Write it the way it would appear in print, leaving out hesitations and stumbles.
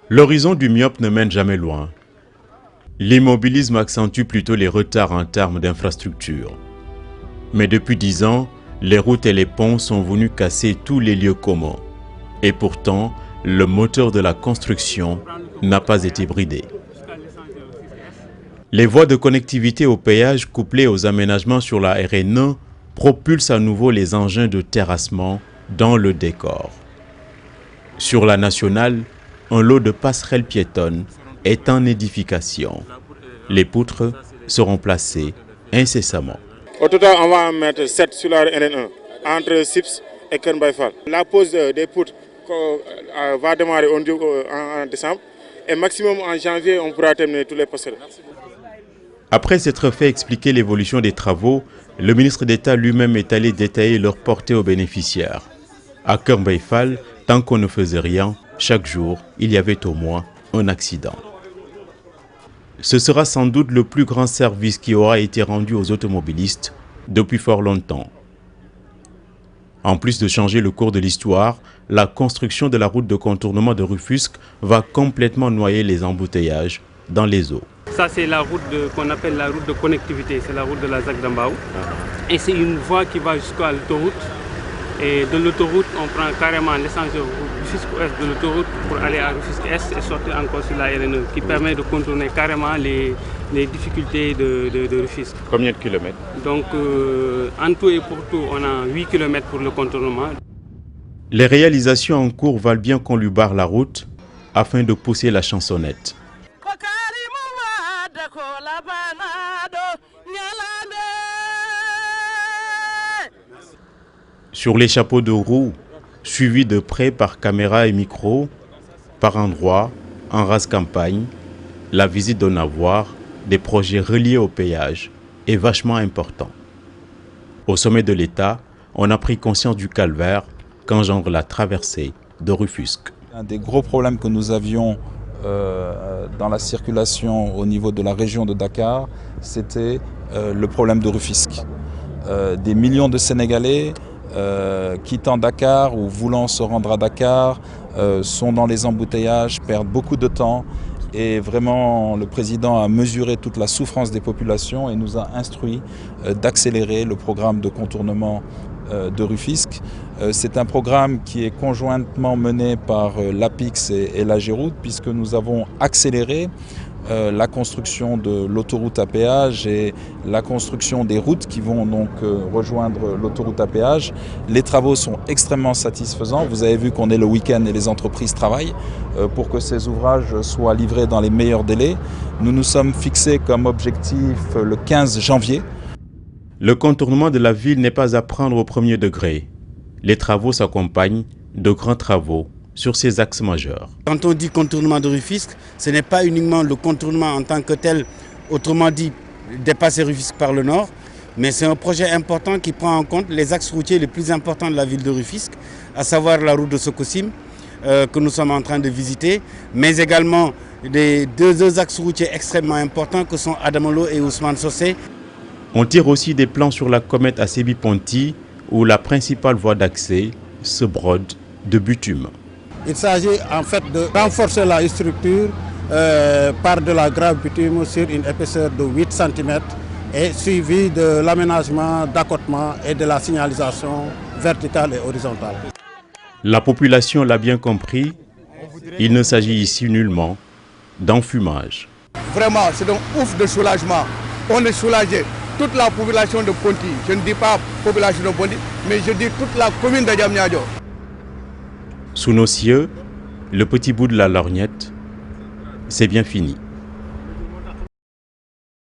L'horizon du myope ne mène jamais loin. L'immobilisme accentue plutôt les retards en termes d'infrastructures. Mais depuis 10 ans, les routes et les ponts sont venus casser tous les lieux communs. Et pourtant, le moteur de la construction n'a pas été bridé. Les voies de connectivité au péage couplées aux aménagements sur la RN1 propulsent à nouveau les engins de terrassement dans le décor. Sur la nationale, un lot de passerelles piétonnes est en édification. Les poutres seront placées incessamment. Au total, on va en mettre 7 sur la RN1, entre Sips et Kër Mbaye Fall. La pose des poutres va démarrer en décembre et maximum en janvier, on pourra terminer tous les passerelles. Après s'être fait expliquer l'évolution des travaux, le ministre d'État lui-même est allé détailler leur portée aux bénéficiaires. À Kër Mbaye Fall, tant qu'on ne faisait rien, chaque jour, il y avait au moins un accident. Ce sera sans doute le plus grand service qui aura été rendu aux automobilistes depuis fort longtemps. En plus de changer le cours de l'histoire, la construction de la route de contournement de Rufisque va complètement noyer les embouteillages dans les eaux. Ça, c'est la route qu'on appelle la route de connectivité, c'est la route de la ZAC d'Ambao. Et c'est une voie qui va jusqu'à l'autoroute. Et de l'autoroute, on prend carrément l'essence de Rufisque Ouest de l'autoroute pour aller à Rufisque Est et sortir encore sur la RN1, qui permet de contourner carrément les difficultés de Rufisque. Combien de kilomètres? Donc, en tout et pour tout, on a 8 km pour le contournement. Les réalisations en cours valent bien qu'on lui barre la route afin de pousser la chansonnette. Sur les chapeaux de roue, suivis de près par caméra et micro, par endroits, en rase campagne, la visite donne à voir des projets reliés au péage est vachement important. Au sommet de l'État, on a pris conscience du calvaire qu'engendre la traversée de Rufisque. Un des gros problèmes que nous avions dans la circulation au niveau de la région de Dakar, c'était le problème de Rufisque. Des millions de Sénégalais quittant Dakar ou voulant se rendre à Dakar sont dans les embouteillages, perdent beaucoup de temps et vraiment le président a mesuré toute la souffrance des populations et nous a instruit d'accélérer le programme de contournement de Rufisque. C'est un programme qui est conjointement mené par l'APIX et la Géroute puisque nous avons accéléré la construction de l'autoroute à péage et la construction des routes qui vont donc rejoindre l'autoroute à péage. Les travaux sont extrêmement satisfaisants. Vous avez vu qu'on est le week-end et les entreprises travaillent pour que ces ouvrages soient livrés dans les meilleurs délais. Nous nous sommes fixés comme objectif le 15 janvier. Le contournement de la ville n'est pas à prendre au premier degré. Les travaux s'accompagnent de grands travaux sur ces axes majeurs. Quand on dit contournement de Rufisque, ce n'est pas uniquement le contournement en tant que tel, autrement dit dépasser Rufisque par le nord, mais c'est un projet important qui prend en compte les axes routiers les plus importants de la ville de Rufisque, à savoir la route de Sococim que nous sommes en train de visiter, mais également les deux axes routiers extrêmement importants que sont Adamolo et Ousmane Sossé. On tire aussi des plans sur la comète à Sébi-Ponty où la principale voie d'accès se brode de bitume. Il s'agit en fait de renforcer la structure par de la grave bitume sur une épaisseur de 8 cm et suivi de l'aménagement d'accotement et de la signalisation verticale et horizontale. La population l'a bien compris, il ne s'agit ici nullement d'enfumage. Vraiment, c'est un ouf de soulagement. On est soulagé. Toute la population de Ponty, je ne dis pas population de Ponty, mais je dis toute la commune de Diamniadio. Sous nos cieux, le petit bout de la lorgnette, c'est bien fini.